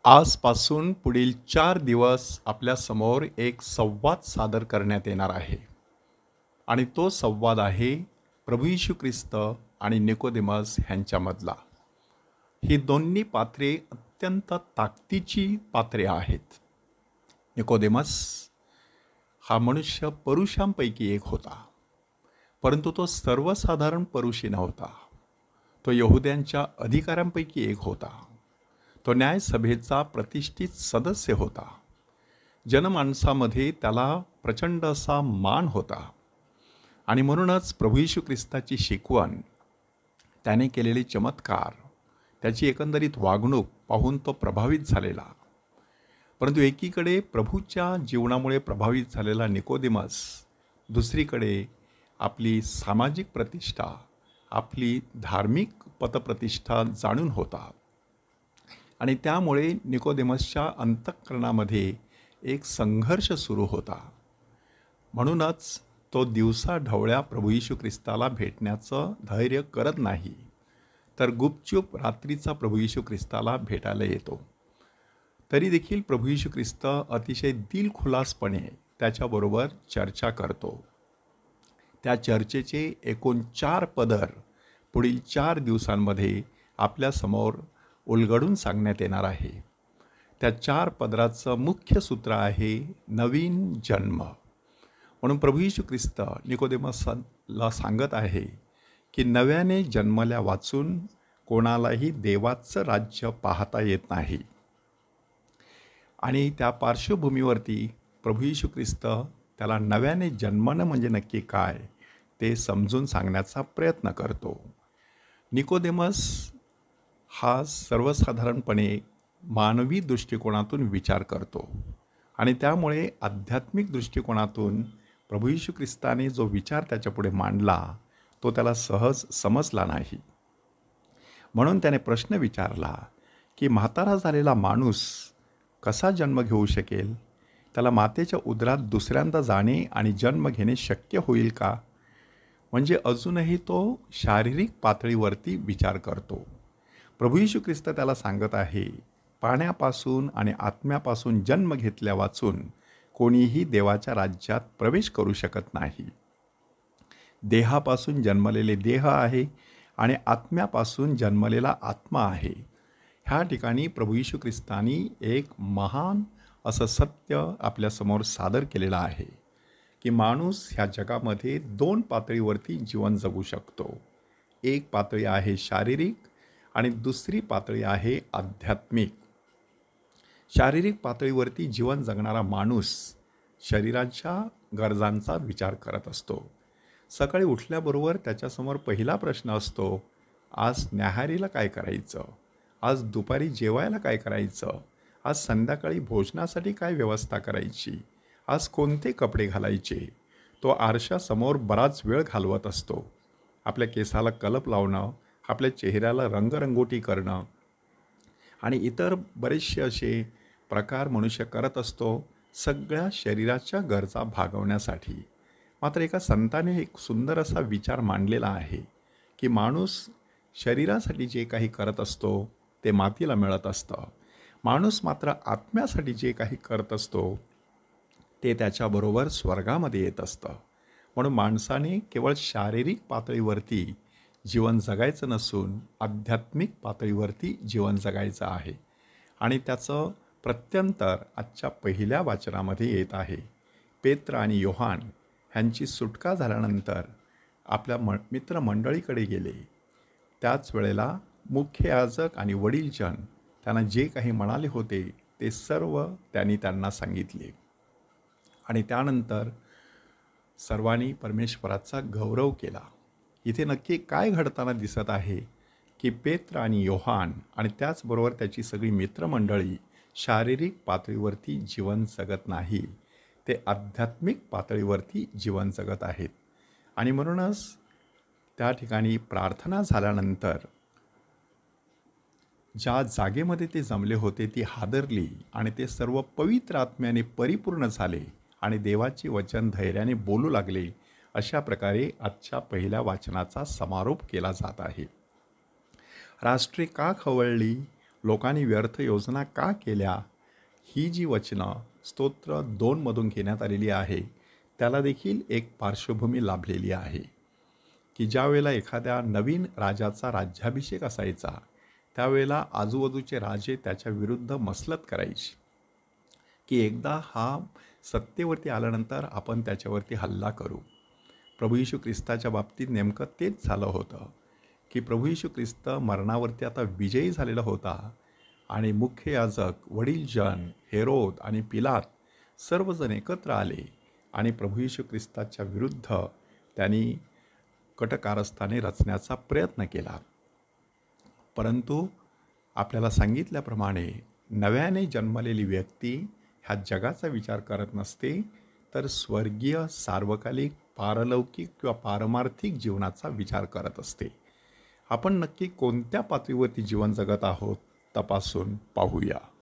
आजपासून पुढील 4 दिवस आपल्यासमोर एक संवाद सादर करण्यात येणार आहे. आणि तो संवाद आहे प्रभू येशू ख्रिस्त आणि निकोदेमस ह्यांच्यामधला. ही दोन्ही पात्रे अत्यंत ताकदीची पात्रे आहेत. निकोदेमस हा मनुष्य परुषांपैकी एक होता, परंतु तो सर्वसाधारण परुषी नव्हता. तो यहुद्यांच्या अधिकाऱ्यांपैकी एक होता. तो न्यायसभेचा प्रतिष्ठित सदस्य होता. जनमानसामध्ये त्याला प्रचंड असा मान होता. आणि म्हणूनच प्रभू येशू ख्रिस्ताची शिकवण, त्याने केलेले चमत्कार, त्याची एकंदरीत वागणूक पाहून तो प्रभावित झालेला. परंतु एकीकडे प्रभूच्या जीवनामुळे प्रभावित झालेला निकोदेमस, दुसरीकडे आपली सामाजिक प्रतिष्ठा, आपली धार्मिक पतप्रतिष्ठा जाणून होता. आणि त्यामुळे निकोदेमसच्या अंतःकरणामध्ये एक संघर्ष सुरू होता. म्हणूनच तो दिवसाढवळ्या प्रभू येशू ख्रिस्ताला भेटण्याचं धैर्य करत नाही, तर गुपचूप रात्रीचा प्रभू येशू ख्रिस्ताला भेटायला येतो. तरी देखील प्रभू येशू ख्रिस्त अतिशय दिलखुलासपणे त्याच्याबरोबर चर्चा करतो. त्या चर्चेचे एकूण 4 पदर पुढील 4 दिवसांमध्ये आपल्यासमोर उलगडून सांगण्यात येणार आहे. त्या 4 पदराचं मुख्य सूत्र आहे नवीन जन्म. म्हणून प्रभू येशू ख्रिस्त निकोदेमसला सांगत आहे की नव्याने जन्मल्या वाचून कोणालाही देवाचं राज्य पाहता येत नाही. आणि त्या पार्श्वभूमीवरती प्रभू येशू ख्रिस्त त्याला नव्याने जन्मणं म्हणजे नक्की काय ते समजून सांगण्याचा प्रयत्न करतो. निकोदेमस हा सर्वसाधारणपणे मानवी दृष्टिकोनातून विचार करतो आणि त्यामुळे आध्यात्मिक दृष्टिकोनातून प्रभू येशू ख्रिस्ताने जो विचार त्याच्यापुढे मांडला तो त्याला सहज समजला नाही. म्हणून त्याने प्रश्न विचारला की म्हातारा झालेला माणूस कसा जन्म घेऊ शकेल? त्याला मातेच्या उदरात दुसऱ्यांदा जाणे आणि जन्म घेणे शक्य होईल का? म्हणजे अजूनही तो शारीरिक पातळीवरती विचार करतो. प्रभू येशू ख्रिस्त त्याला सांगत आहे, पाण्यापासून आणि आत्म्यापासून जन्म घेतल्या वाचून कोणीही देवाच्या राज्यात प्रवेश करू शकत नाही. देहापासून जन्मलेले देह आहे आणि आत्म्यापासून जन्मलेला आत्मा आहे. ह्या ठिकाणी प्रभू येशू ख्रिस्तानी एक महान असं सत्य आपल्यासमोर सादर केलेलं आहे की माणूस ह्या जगामध्ये 2 पातळीवरती जीवन जगू शकतो. एक पातळी आहे शारीरिक आणि दुसरी पातळी आहे आध्यात्मिक. शारीरिक पातळीवरती जीवन जगणारा माणूस शरीराच्या गरजांचा विचार करत असतो. सकाळी उठल्याबरोबर त्याच्यासमोर पहिला प्रश्न असतो, आज न्याहारीला काय करायचं? आज दुपारी जेवायला काय करायचं? आज संध्याकाळी भोजनासाठी काय व्यवस्था करायची? आज कोणते कपडे घालायचे? तो आरशासमोर बराच वेळ घालवत असतो. आपल्या केसाला कलप लावणं, आपल्या चेहऱ्याला रंगरंगोटी करणं आणि इतर बरेचसे असे प्रकार मनुष्य करत असतो सगळ्या शरीराच्या गरजा भागवण्यासाठी. मात्र एका संताने एक सुंदर असा विचार मांडलेला आहे की माणूस शरीरासाठी जे काही करत असतो ते मातीला मिळत असतं. माणूस मात्र आत्म्यासाठी जे काही करत असतो ते त्याच्याबरोबर स्वर्गामध्ये येत असतं. म्हणून माणसाने केवळ शारीरिक पातळीवरती जीवन जगायचं नसून आध्यात्मिक पातळीवरती जीवन जगायचं आहे. आणि त्याचं प्रत्यंतर आजच्या पहिल्या वाचनामध्ये येत आहे. पेत्र आणि योहान ह्यांची सुटका झाल्यानंतर आपल्या मित्रमंडळीकडे गेले. त्याच वेळेला मुख्य याजक आणि वडीलजन त्यांना जे काही म्हणाले होते ते सर्व त्यांनी त्यांना सांगितले. आणि त्यानंतर सर्वांनी परमेश्वराचा गौरव केला. इथे नक्की काय घडताना दिसत आहे की पेत्र आणि योहान आणि त्याचबरोबर त्याची सगळी मित्रमंडळी शारीरिक पातळीवरती जीवन जगत नाही, ते आध्यात्मिक पातळीवरती जीवन जगत आहेत. आणि म्हणूनच त्या ठिकाणी प्रार्थना झाल्यानंतर ज्या जागेमध्ये ते जमले होते ती हादरली आणि ते सर्व पवित्र आत्म्याने परिपूर्ण झाले आणि देवाचे वचन धैर्याने बोलू लागले. अशा प्रकारे आजच्या पहिल्या वाचनाचा समारोप केला जात आहे. राष्ट्रे का खवळली? लोकांनी व्यर्थ योजना का केल्या, ही जी वचनं स्तोत्र 2 घेण्यात आलेली आहे, त्याला देखील एक पार्श्वभूमी लाभलेली आहे, की ज्यावेळेला एखाद्या नवीन राजाचा राज्याभिषेक असायचा, त्यावेळेला आजूबाजूचे राजे त्याच्या विरुद्ध मसलत करायची, की एकदा हा सत्तेवरती आल्यानंतर आपण त्याच्यावरती हल्ला करू. प्रभू येशू ख्रिस्ताच्या बाबतीत नेमकं तेच झालं होतं, की प्रभू येशू ख्रिस्त मरणावरती आता विजयी झालेला होता आणि मुख्य याजक, वडीलजन, हेरोद आणि पिलात सर्वजण एकत्र आले आणि प्रभू येशू ख्रिस्ताच्या विरुद्ध त्यांनी कटकारस्थाने रचण्याचा प्रयत्न केला. परंतु आपल्याला सांगितल्याप्रमाणे नव्याने जन्मलेली व्यक्ती ह्या जगाचा विचार करत नसते, तर स्वर्गीय, सार्वकालिक, पारलौकिक किंवा पारमार्थिक जीवनाचा विचार करत असते. आपण नक्की कोणत्या पातळीवरती जीवन जगत आहोत तपासून पाहूया.